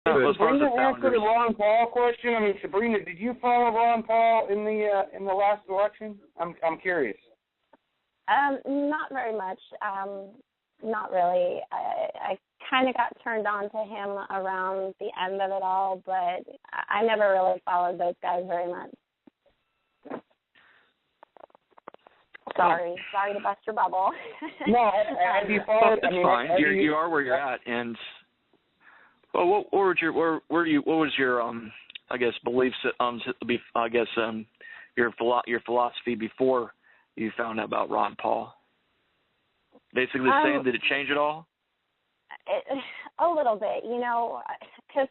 Sabrina answer the Ron Paul question? I mean, Sabrina, did you follow Ron Paul in the last election? I'm curious. Not very much. Not really. I kind of got turned on to him around the end of it all, but I never really followed those guys very much. Sorry to bust your bubble. No, have you followed? It's fine. You are where you're at, and well, what was your I guess beliefs? Your philosophy before you found out about Ron Paul. Basically saying, did it change at all? A little bit, because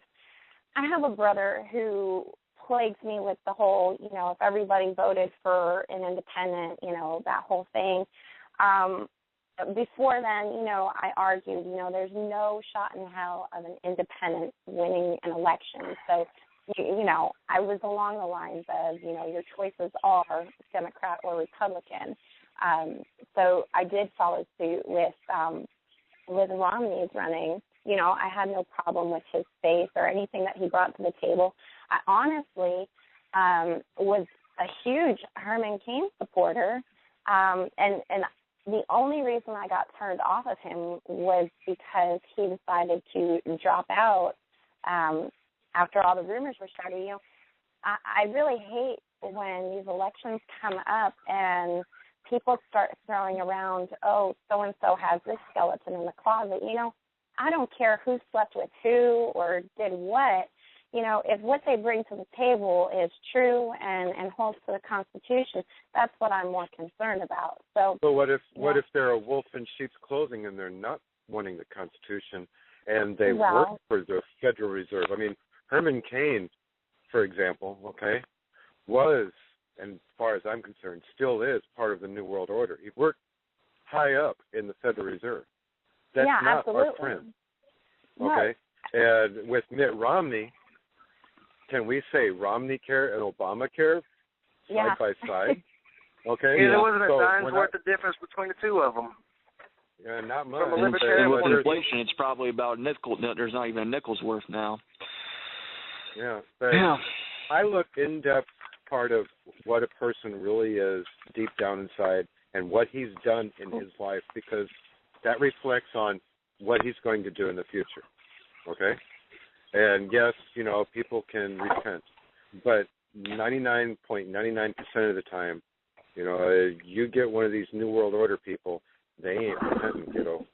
I have a brother who plagues me with the whole, if everybody voted for an independent, that whole thing. Before then, I argued, there's no shot in hell of an independent winning an election. So, I was along the lines of, your choices are Democrat or Republican. So I did follow suit with Romney's running. I had no problem with his face or anything that he brought to the table. I honestly was a huge Herman Cain supporter, and the only reason I got turned off of him was because he decided to drop out after all the rumors were started. I really hate when these elections come up and people start throwing around, oh, so-and-so has this skeleton in the closet. I don't care who slept with who or did what. If what they bring to the table is true and holds to the Constitution, that's what I'm more concerned about. So what if they're a wolf in sheep's clothing and they're not wanting the Constitution and they work for the Federal Reserve? I mean, Herman Cain, for example, was, and as far as I'm concerned, still is part of the New World Order. He worked high up in the Federal Reserve. That's not absolutely. Our friend. Okay? No. And with Mitt Romney, can we say Romney care and Obama care side by side? Okay? Yeah, there wasn't a dime's worth of difference between the two of them. Yeah, not much. And with inflation, it's probably about a nickel. There's not even a nickel's worth now. Yeah. I look in-depth part of what a person really is deep down inside and what he's done in his life, because that reflects on what he's going to do in the future. Okay? And yes, people can repent, but 99.99% of the time, you get one of these New World Order people, they ain't repenting, kiddo.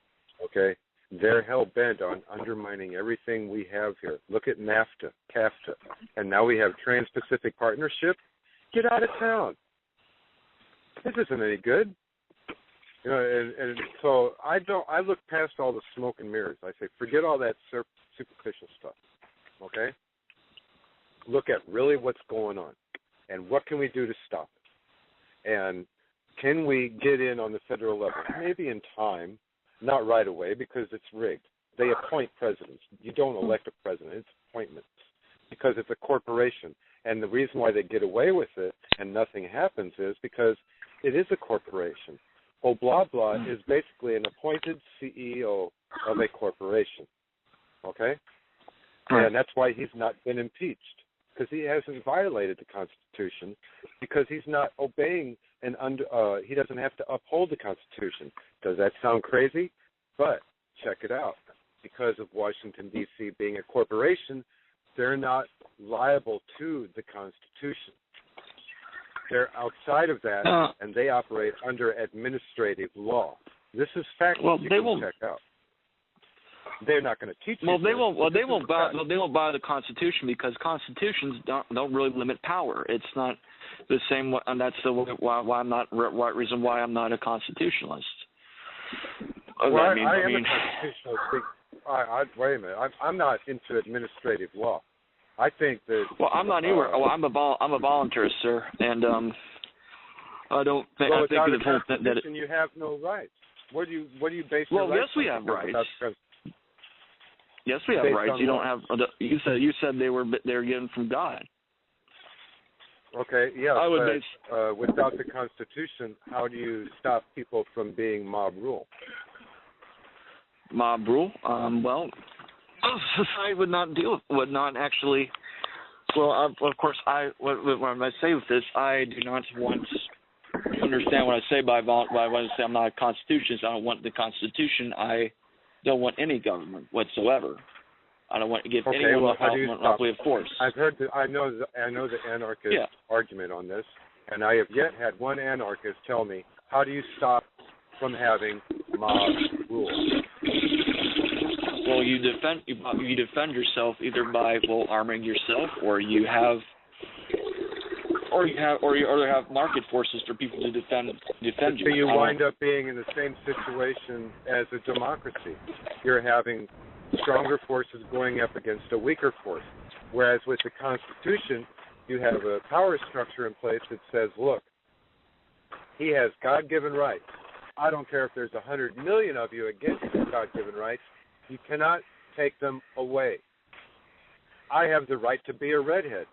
Okay? They're hell-bent on undermining everything we have here. Look at NAFTA, CAFTA, and now we have Trans-Pacific Partnership. Get out of town. This isn't any good. And so I look past all the smoke and mirrors. I say, forget all that superficial stuff, okay? Look at really what's going on, and what can we do to stop it? And can we get in on the federal level? Maybe in time, not right away, because it's rigged. They appoint presidents. You don't elect a president. It's appointments, because it's a corporation. And the reason why they get away with it and nothing happens is because it is a corporation. Blah blah is basically an appointed CEO of a corporation, okay? Right. And that's why he's not been impeached, because he hasn't violated the Constitution, because he's not obeying and he doesn't have to uphold the Constitution. Does that sound crazy? But check it out. Because of Washington, D.C. being a corporation, they're not liable to the Constitution. They're outside of that, and they operate under administrative law. This is fact that you can check out. They're not going to teach you. They won't buy the Constitution, because constitutions don't really limit power. It's not the same, and that's the reason why I'm not a constitutionalist. Well, I am a constitutionalist. Wait a minute. I'm not into administrative law. I think that. Well, I'm not either. I'm a voluntarist, sir, and I don't think. Well, I think the whole that you have no rights. What do you base your rights? Well, yes, we have rights. Yes, we have rights. You don't have. You said they were given from God. Okay. Yeah. But without the Constitution, how do you stop people from being mob rule? Mob rule? Well, society would not actually. Well, of course, when I say with this, I do not want to understand what I say by when I say I'm not a constitutionalist. I don't want the Constitution. I don't want any government whatsoever. I don't want to give anyone a monopoly of force. I know the anarchist argument on this, and I have yet had one anarchist tell me, how do you stop from having mob rule? Well, you defend yourself either by arming yourself, or you have market forces for people to defend you. So you wind up being in the same situation as a democracy. You're having stronger forces going up against a weaker force. Whereas with the Constitution, you have a power structure in place that says, look, he has God-given rights. I don't care if there's 100 million of you against his God-given rights. You cannot take them away. I have the right to be a redhead,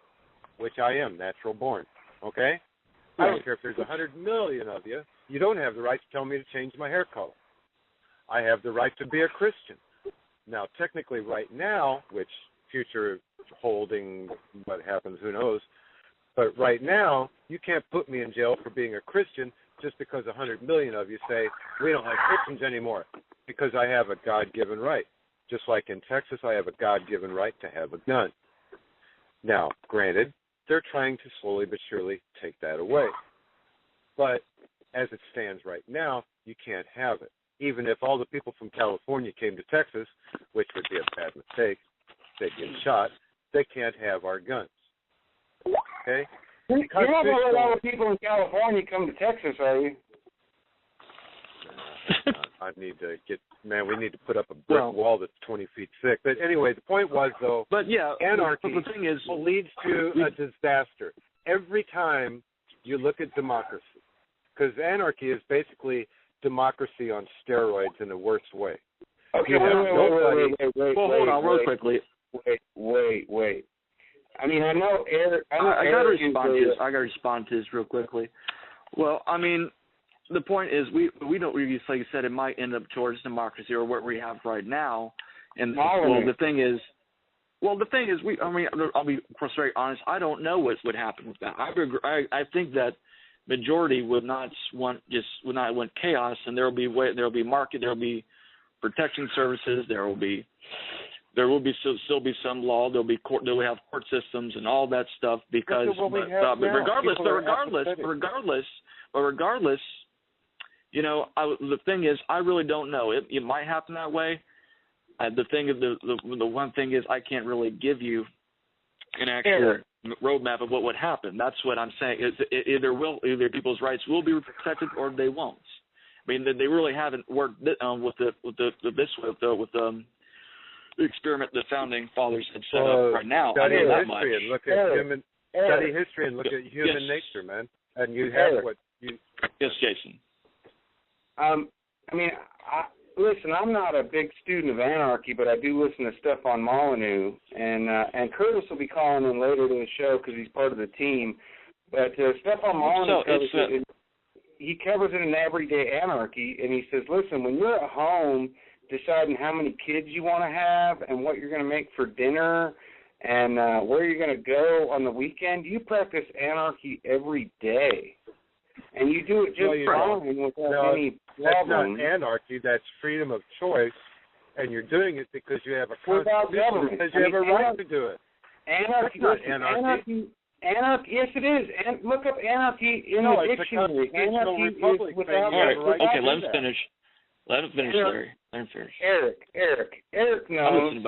which I am, natural born. Okay? I don't care if there's 100 million of you. You don't have the right to tell me to change my hair color. I have the right to be a Christian. Now, technically right now, which future holding what happens, who knows, but right now, you can't put me in jail for being a Christian just because 100 million of you say, we don't like Christians anymore, because I have a God-given right. Just like in Texas, I have a God-given right to have a gun. Now, granted, they're trying to slowly but surely take that away. But as it stands right now, you can't have it. Even if all the people from California came to Texas, which would be a bad mistake, they'd get shot, they can't have our guns. Okay? You're not going to let all the people in California come to Texas, are you? We need to put up a brick wall that's 20 feet thick. But anyway, the point was, though, anarchy the thing is, leads to a disaster every time you look at democracy. Because anarchy is basically democracy on steroids in the worst way. Okay, wait. Hold on real quickly. Wait. I mean, I know Eric. I got to respond to this real quickly. Well, I mean, the point is, we don't really, like you said, it might end up towards democracy or what we have right now. And the thing is, I'll be very honest. I don't know what would happen with that. I think that majority would not want chaos, and there will be market, there will be protection services, there will still be some law, there will have court systems and all that stuff, because regardless, you know, the thing is, I really don't know. It might happen that way. The one thing is, I can't really give you an actual roadmap of what would happen. That's what I'm saying. Either people's rights will be protected or they won't. I mean, they really haven't worked with the experiment the founding fathers had set up right now. Study history and look at human nature, man. And you have what you. Yes, Jason. Listen, I'm not a big student of anarchy, but I do listen to stuff on Molyneux, and Curtis will be calling in later to the show because he's part of the team. But stuff on Molyneux he covers it in Everyday Anarchy, and he says, listen, when you're at home deciding how many kids you want to have and what you're going to make for dinner and where you're going to go on the weekend, you practice anarchy every day. And you do it just fine without any problem. That's not anarchy. That's freedom of choice, and you're doing it because you have a constitution, because you have a right to do it. Anarchy. That's not anarchy. Anarchy, yes, it is. And look up anarchy in the dictionary. Anarchy is without. Okay, let him finish. Larry. Let him finish. Eric knows.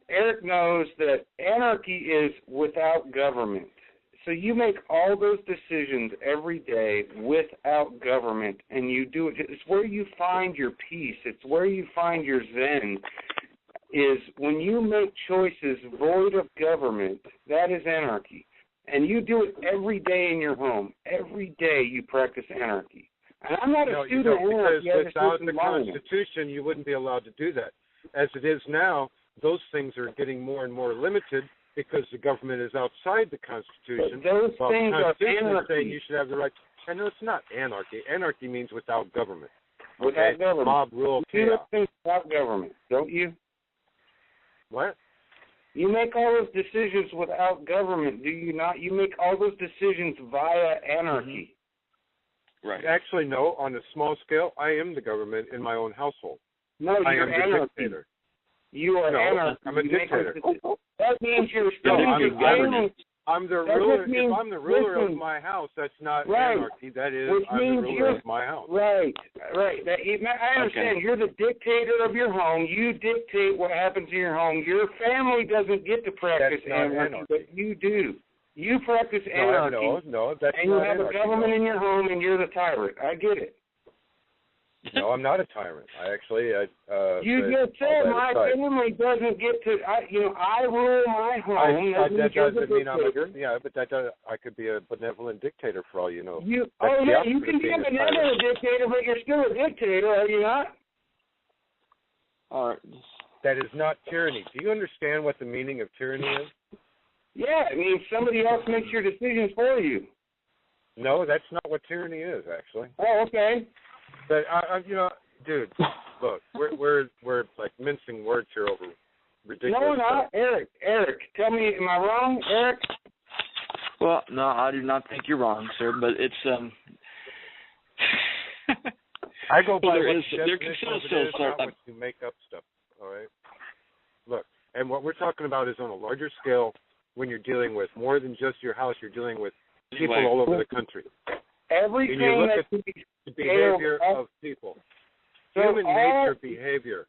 Eric knows that anarchy is without government. So you make all those decisions every day without government, and you do it. It's where you find your peace. It's where you find your zen, is when you make choices void of government. That is anarchy. And you do it every day in your home. Every day you practice anarchy. And I'm not a student of anarchy. Because without the Constitution, you wouldn't be allowed to do that. As it is now, those things are getting more and more limited, because the government is outside the Constitution. But those things are anarchy. Saying you should have the right to. And no, it's not anarchy. Anarchy means without government. Without government. Mob rule, you chaos. do things without government, don't you? What? You make all those decisions without government, do you not? You make all those decisions via anarchy. Mm-hmm. Right. Actually, no. On a small scale, I am the government in my own household. No, you're the dictator. You are anarchy. I'm a dictator. That means you're still I'm the ruler. If I'm the ruler of my house, that's not anarchy. That is, I'm the ruler of my house. Right. I understand. Okay. You're the dictator of your home. You dictate what happens in your home. Your family doesn't get to practice anarchy, but you do. You practice anarchy. No, that's and you not have anarchy, a government in your home, and you're the tyrant. I get it. No, I'm not a tyrant. I actually. You just said my family doesn't get to. I rule my home. That doesn't mean I'm a. Yeah, but that does. I could be a benevolent dictator for all you know. You can be a benevolent dictator, but you're still a dictator, are you not? All right. That is not tyranny. Do you understand what the meaning of tyranny is? Yeah, it means somebody else makes your decisions for you. No, that's not what tyranny is, actually. Oh, okay. But dude, look, we're like mincing words here over ridiculous. No, not Eric. Tell me, am I wrong, Eric? Well, no, I do not think you're wrong, sir. But it's I go by there what there can still not what you make up stuff. All right. Look, and what we're talking about is on a larger scale. When you're dealing with more than just your house, you're dealing with people all over the country. Everything and you look that at the behavior of people. Human nature behavior.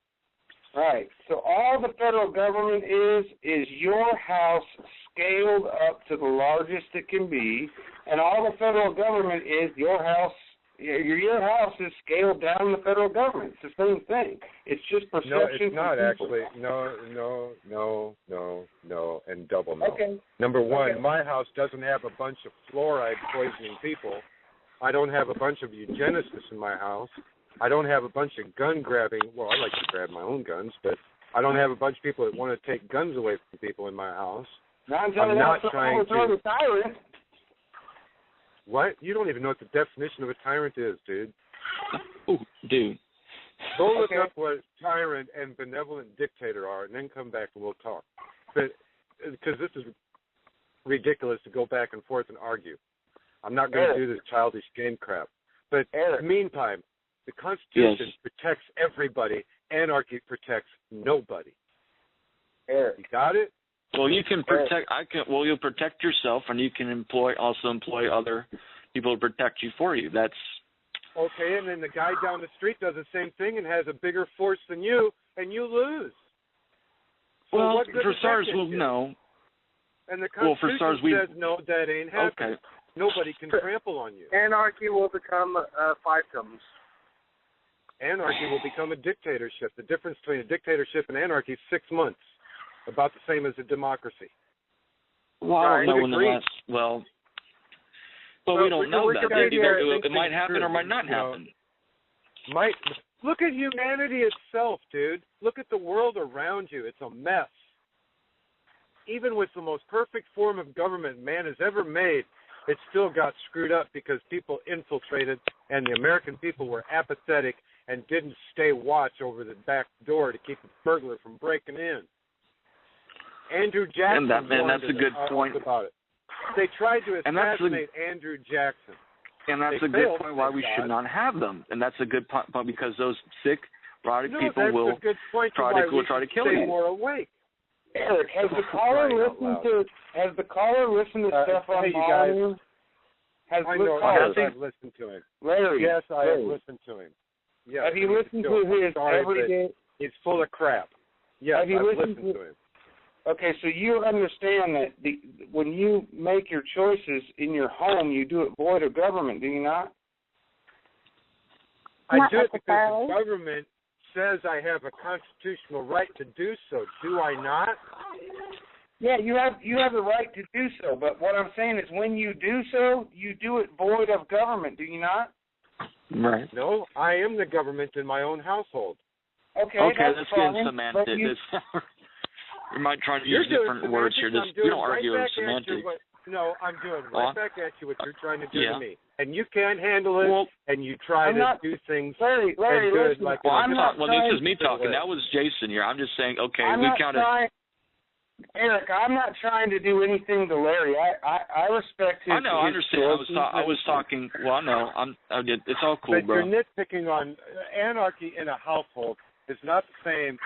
Right. So all the federal government is your house scaled up to the largest it can be, and all the federal government is your house. Your house is scaled down the federal government. It's the same thing. It's just perception. No, it's not actually. No, and double no. Okay. Number one, my house doesn't have a bunch of fluoride poisoning people. I don't have a bunch of eugenicists in my house. I don't have a bunch of gun grabbing. Well, I like to grab my own guns, but I don't have a bunch of people that want to take guns away from people in my house. I'm not trying to. Tyrant. What? You don't even know what the definition of a tyrant is, dude. Oh, dude. Go look up what tyrant and benevolent dictator are, and then come back and we'll talk. But because this is ridiculous to go back and forth and argue. I'm not going to do this childish game crap. But meantime, the Constitution protects everybody. Anarchy protects nobody. Eric, you got it? Well, you can protect. You'll protect yourself, and you can also employ other people to protect you for you. That's okay. And then the guy down the street does the same thing and has a bigger force than you, and you lose. So well, for SARS, no. And the Constitution says no, that ain't happening. Okay. Nobody can trample on you. Anarchy will become fiefdoms. Anarchy will become a dictatorship. The difference between a dictatorship and anarchy is 6 months. About the same as a democracy. Well, I don't know when the last. Well, we don't know that. It might happen or might not happen. Look at humanity itself, dude. Look at the world around you. It's a mess. Even with the most perfect form of government man has ever made, it still got screwed up because people infiltrated and the American people were apathetic and didn't stay watch over the back door to keep the burglar from breaking in. Andrew Jackson that's a good point about it. They tried to assassinate Andrew Jackson. And that's a good point why we should not have them. And that's a good point because those sick, rotted people will try to kill you. More awake. Eric, has the caller listened to stuff on Molyneux? I've listened to him. Larry, yes, I have listened to him. Yes, have you listened to his everyday? He's full of crap. Yes, I've listened to him. Okay, so you understand that when you make your choices in your home, you do it void of government, do you not? I do it because the government says I have a constitutional right to do so. Do I not? Yeah, you have the right to do so, but what I'm saying is when you do so, you do it void of government, do you not? Right. No, I am the government in my own household. Okay, that's getting semantic. You might try to use different words here. We don't argue over semantics. No, I'm doing right back at you what you're trying to do to me. And you can't handle it, and you try to do things Larry, good. listen, Like this is me talking. That was Jason here. I'm just saying, okay, Eric, I'm not trying to do anything to Larry. I respect his. I know, I understand. I was talking. Well, no, it's all cool, but bro. You're nitpicking on anarchy in a household is not the same